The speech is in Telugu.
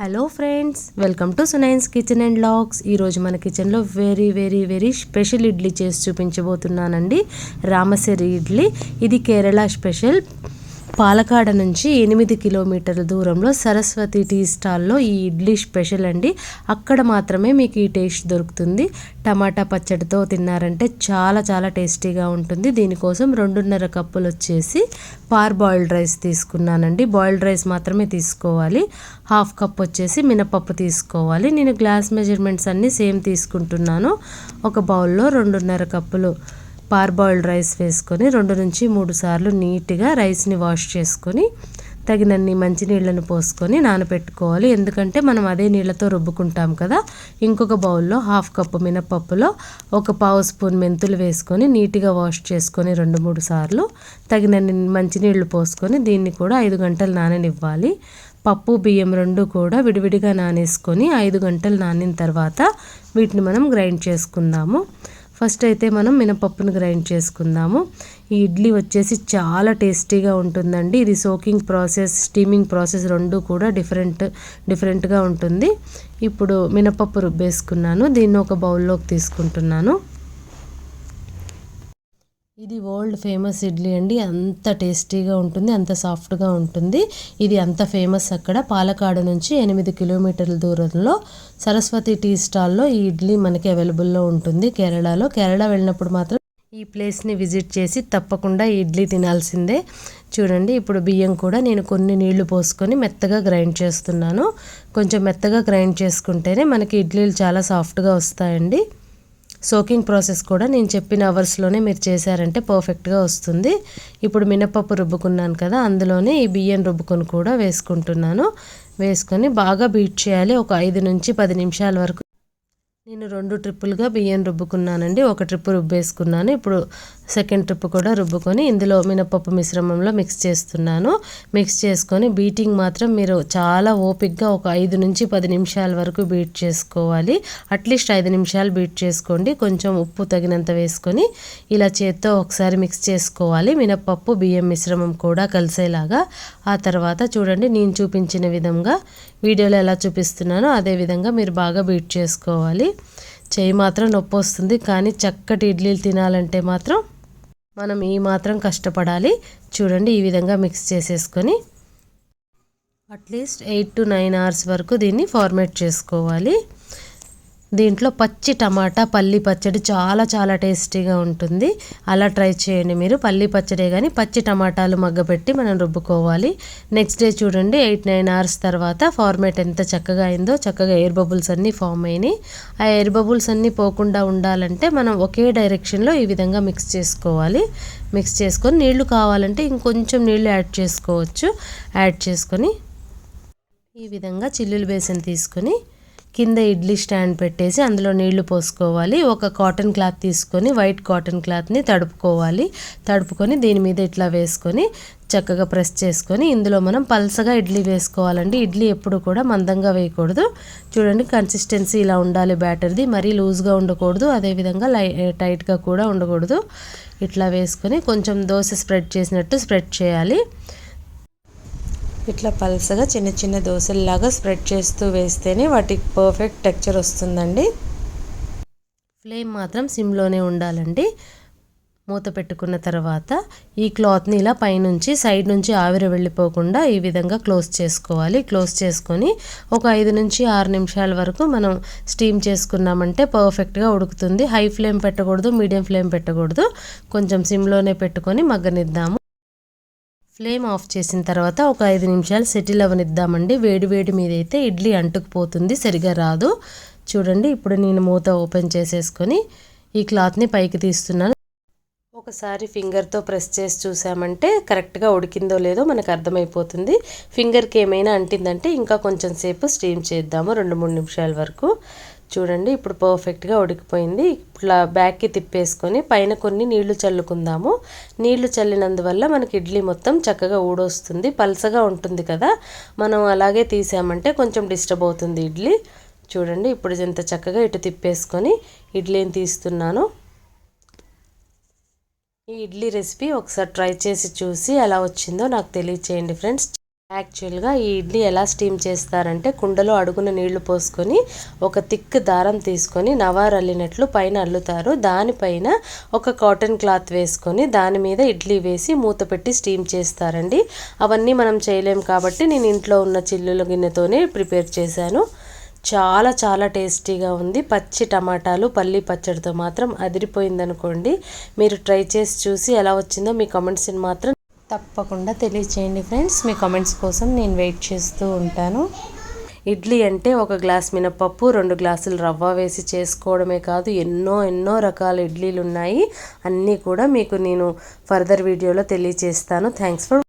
Hello friends, welcome to Sunaina's kitchen and vlogs. ఈరోజు మన కిచెన్లో వెరీ స్పెషల్ ఇడ్లీ చేసి చూపించబోతున్నానండి. రామసిరి ఇడ్లీ. ఇది కేరళ స్పెషల్. పాలకాడ నుంచి 8 కిలోమీటర్ల దూరంలో సరస్వతి టీ స్టాల్లో ఈ ఇడ్లీ స్పెషల్ అండి. అక్కడ మాత్రమే మీకు ఈ టేస్ట్ దొరుకుతుంది. టమాటా పచ్చడితో తిన్నారంటే చాలా టేస్టీగా ఉంటుంది. దీనికోసం 2.5 కప్పులు వచ్చేసి బాయిల్డ్ రైస్ తీసుకున్నానండి. బాయిల్డ్ రైస్ మాత్రమే తీసుకోవాలి. 1/2 కప్ వచ్చేసి మినపప్పు తీసుకోవాలి. నేను గ్లాస్ మెజర్మెంట్స్ అన్నీ సేమ్ తీసుకుంటున్నాను. ఒక బౌల్లో 2.5 కప్పులు బాయిల్డ్ రైస్ వేసుకొని 2 నుంచి 3 సార్లు నీట్గా రైస్ని వాష్ చేసుకొని తగినన్ని మంచినీళ్ళను పోసుకొని నానబెట్టుకోవాలి. ఎందుకంటే మనం అదే నీళ్ళతో రుబ్బుకుంటాం కదా. ఇంకొక బౌల్లో 1/2 కప్పు మినపప్పులో 1/4 స్పూన్ మెంతులు వేసుకొని నీట్గా వాష్ చేసుకొని 2-3 సార్లు తగినన్ని మంచినీళ్ళు పోసుకొని దీన్ని కూడా 5 గంటలు నాననివ్వాలి. పప్పు బియ్యం 2 కూడా విడివిడిగా నానేసుకొని 5 గంటలు నానిన తర్వాత వీటిని మనం గ్రైండ్ చేసుకుందాము. ఫస్ట్ అయితే మనం మినపప్పును గ్రైండ్ చేసుకుందాము. ఈ ఇడ్లీ వచ్చేసి చాలా టేస్టీగా ఉంటుందండి. ఇది సోకింగ్ ప్రాసెస్, స్టీమింగ్ ప్రాసెస్ 2 కూడా డిఫరెంట్గా ఉంటుంది. ఇప్పుడు మినపప్పు రుబ్బేసుకున్నాను. దీన్ని ఒక బౌల్లోకి తీసుకుంటున్నాను. ఇది వరల్డ్ ఫేమస్ ఇడ్లీ అండి. అంత టేస్టీగా ఉంటుంది, అంత సాఫ్ట్గా ఉంటుంది. ఇది అంత ఫేమస్ అక్కడ పాలకాడు నుంచి 8 కిలోమీటర్ల దూరంలో సరస్వతి టీ స్టాల్లో ఈ ఇడ్లీ మనకి అవైలబుల్లో ఉంటుంది కేరళలో. కేరళ వెళ్ళినప్పుడు మాత్రం ఈ ప్లేస్ని విజిట్ చేసి తప్పకుండా ఈ ఇడ్లీ తినాల్సిందే. చూడండి, ఇప్పుడు బియ్యం కూడా నేను కొన్ని నీళ్లు పోసుకొని మెత్తగా గ్రైండ్ చేస్తున్నాను. కొంచెం మెత్తగా గ్రైండ్ చేసుకుంటేనే మనకి ఇడ్లీలు చాలా సాఫ్ట్గా వస్తాయండి. సోకింగ్ ప్రాసెస్ కూడా నేను చెప్పిన అవర్స్లోనే మీరు చేశారంటే పర్ఫెక్ట్గా వస్తుంది. ఇప్పుడు మినపప్పు రుబ్బుకున్నాను కదా, అందులోనే ఈ బియ్యం రుబ్బుకొని కూడా వేసుకుంటున్నాను. వేసుకొని బాగా బీట్ చేయాలి. ఒక 5 నుంచి 10 నిమిషాల వరకు. నేను 2 ట్రిప్పులుగా బియ్యం రుబ్బుకున్నానండి. ఒక ట్రిప్పు రుబ్బేసుకున్నాను. ఇప్పుడు సెకండ్ ట్రిప్ కూడా రుబ్బుకొని ఇందులో మినపప్పు మిశ్రమంలో మిక్స్ చేస్తున్నాను. మిక్స్ చేసుకొని బీటింగ్ మాత్రం మీరు చాలా ఓపిక్గా ఒక 5 నుంచి 10 నిమిషాల వరకు బీట్ చేసుకోవాలి. అట్లీస్ట్ 5 నిమిషాలు బీట్ చేసుకోండి. కొంచెం ఉప్పు తగినంత వేసుకొని ఇలా చేత్తో ఒకసారి మిక్స్ చేసుకోవాలి. మినపప్పు బియ్యం మిశ్రమం కూడా కలిసేలాగా. ఆ తర్వాత చూడండి, నేను చూపించిన విధంగా వీడియోలో ఎలా చూపిస్తున్నానో అదే విధంగా మీరు బాగా బీట్ చేసుకోవాలి. చెయ్యి మాత్రం నొప్పి వస్తుంది, కానీ చక్కటి ఇడ్లీలు తినాలంటే మాత్రం మనం ఈ మాత్రం కష్టపడాలి. చూడండి, ఈ విధంగా మిక్స్ చేసేసుకొని అట్లీస్ట్ 8 to 9 hours వరకు దీన్ని ఫార్మేట్ చేసుకోవాలి. దీంట్లో పచ్చి టమాటా పల్లి పచ్చడి చాలా టేస్టీగా ఉంటుంది. అలా ట్రై చేయండి మీరు. పల్లి పచ్చడే కానీ పచ్చి టమాటాలు మగ్గబెట్టి మనం రుబ్బుకోవాలి. నెక్స్ట్ డే చూడండి, 8-9 hours తర్వాత ఫార్మేట్ ఎంత చక్కగా అయిందో. చక్కగా ఎయిర్ బబుల్స్ అన్నీ ఫామ్ అయినాయి. ఆ ఎయిర్ బబుల్స్ అన్నీ పోకుండా ఉండాలంటే మనం ఒకే డైరెక్షన్లో ఈ విధంగా మిక్స్ చేసుకోవాలి. మిక్స్ చేసుకొని నీళ్లు కావాలంటే ఇంకొంచెం నీళ్లు యాడ్ చేసుకోవచ్చు. యాడ్ చేసుకొని ఈ విధంగా చిల్లులు బేసిన్ తీసుకొని కింద ఇడ్లీ స్టాండ్ పెట్టేసి అందులో నీళ్లు పోసుకోవాలి. ఒక కాటన్ క్లాత్ తీసుకొని వైట్ కాటన్ క్లాత్ని తడుపుకొని దీని మీద ఇట్లా వేసుకొని చక్కగా ప్రెస్ చేసుకొని ఇందులో మనం పల్సగా ఇడ్లీ వేసుకోవాలండి. ఇడ్లీ ఎప్పుడు కూడా మందంగా వేయకూడదు. చూడండి, కన్సిస్టెన్సీ ఇలా ఉండాలి బ్యాటర్ది. మరీ లూజ్గా ఉండకూడదు, అదేవిధంగా టైట్గా కూడా ఉండకూడదు. ఇట్లా వేసుకొని కొంచెం దోశ స్ప్రెడ్ చేసినట్టు స్ప్రెడ్ చేయాలి. ఇట్లా పల్సగా చిన్న దోశల్లాగా స్ప్రెడ్ చేస్తూ వేస్తేనే వాటికి పర్ఫెక్ట్ టెక్చర్ వస్తుందండి. ఫ్లేమ్ మాత్రం సిమ్లోనే ఉండాలండి. మూత పెట్టుకున్న తర్వాత ఈ క్లాత్ని ఇలా పైనుంచి సైడ్ నుంచి ఆవిరి వెళ్ళిపోకుండా ఈ విధంగా క్లోజ్ చేసుకోవాలి. క్లోజ్ చేసుకొని ఒక 5 నుంచి 6 నిమిషాల వరకు మనం స్టీమ్ చేసుకున్నామంటే పర్ఫెక్ట్గా ఉడుకుతుంది. హై ఫ్లేమ్ పెట్టకూడదు, మీడియం ఫ్లేమ్ పెట్టకూడదు. కొంచెం సిమ్లోనే పెట్టుకొని మగ్గనిద్దాము. ఫ్లేమ్ ఆఫ్ చేసిన తర్వాత ఒక 5 నిమిషాలు సెటిల్ అవనిద్దామండి. వేడి మీద అయితే ఇడ్లీ అంటుకుపోతుంది, సరిగా రాదు. చూడండి, ఇప్పుడు నేను మూత ఓపెన్ చేసేసుకొని ఈ క్లాత్ని పైకి తీస్తున్నాను. ఒకసారి ఫింగర్తో ప్రెస్ చేసి చూసామంటే కరెక్ట్గా ఉడికిందో లేదో మనకు అర్థమైపోతుంది. ఫింగర్కి ఏమైనా అంటిందంటే ఇంకా కొంచెం సేపు స్టీమ్ చేద్దాము, 2-3 నిమిషాల వరకు. చూడండి, ఇప్పుడు పర్ఫెక్ట్గా ఉడికిపోయింది. ఇట్లా బ్యాక్కి తిప్పేసుకొని పైన కొన్ని నీళ్లు చల్లుకుందాము. నీళ్లు చల్లినందువల్ల మనకి ఇడ్లీ మొత్తం చక్కగా ఊడొస్తుంది. పల్సగా ఉంటుంది కదా, మనం అలాగే తీసామంటే కొంచెం డిస్టర్బ్ అవుతుంది ఇడ్లీ. చూడండి, ఇప్పుడు ఎంత చక్కగా ఇటు తిప్పేసుకొని ఇడ్లీని తీస్తున్నాను. ఈ ఇడ్లీ రెసిపీ ఒకసారి ట్రై చేసి చూసి ఎలా వచ్చిందో నాకు తెలియచేయండి ఫ్రెండ్స్. యాక్చువల్గా ఈ ఇడ్లీ ఎలా స్టీమ్ చేస్తారంటే కుండలో అడుగున నీళ్లు పోసుకొని ఒక థిక్ దారం తీసుకొని నవారు అల్లినట్లు పైన అల్లుతారు. దానిపైన ఒక కాటన్ క్లాత్ వేసుకొని దాని మీద ఇడ్లీ వేసి మూత పెట్టి స్టీమ్ చేస్తారండి. అవన్నీ మనం చేయలేం కాబట్టి నేను ఇంట్లో ఉన్న చిల్లుల గిన్నెతోనే ప్రిపేర్ చేశాను. చాలా చాలా టేస్టీగా ఉంది. పచ్చి టమాటాలు పల్లి పచ్చడితో మాత్రం అదిరిపోయిందనుకోండి. మీరు ట్రై చేసి చూసి ఎలా వచ్చిందో మీ కామెంట్స్ని మాత్రం తప్పకుండా తెలియచేయండి ఫ్రెండ్స్. మీ కామెంట్స్ కోసం నేను వెయిట్ చేస్తూ ఉంటాను. ఇడ్లీ అంటే ఒక గ్లాస్ మినపప్పు 2 గ్లాసులు రవ్వ వేసి చేసుకోవడమే కాదు, ఎన్నో రకాల ఇడ్లీలు ఉన్నాయి. అన్నీ కూడా మీకు నేను ఫర్దర్ వీడియోలో తెలియచేస్తాను. Thanks for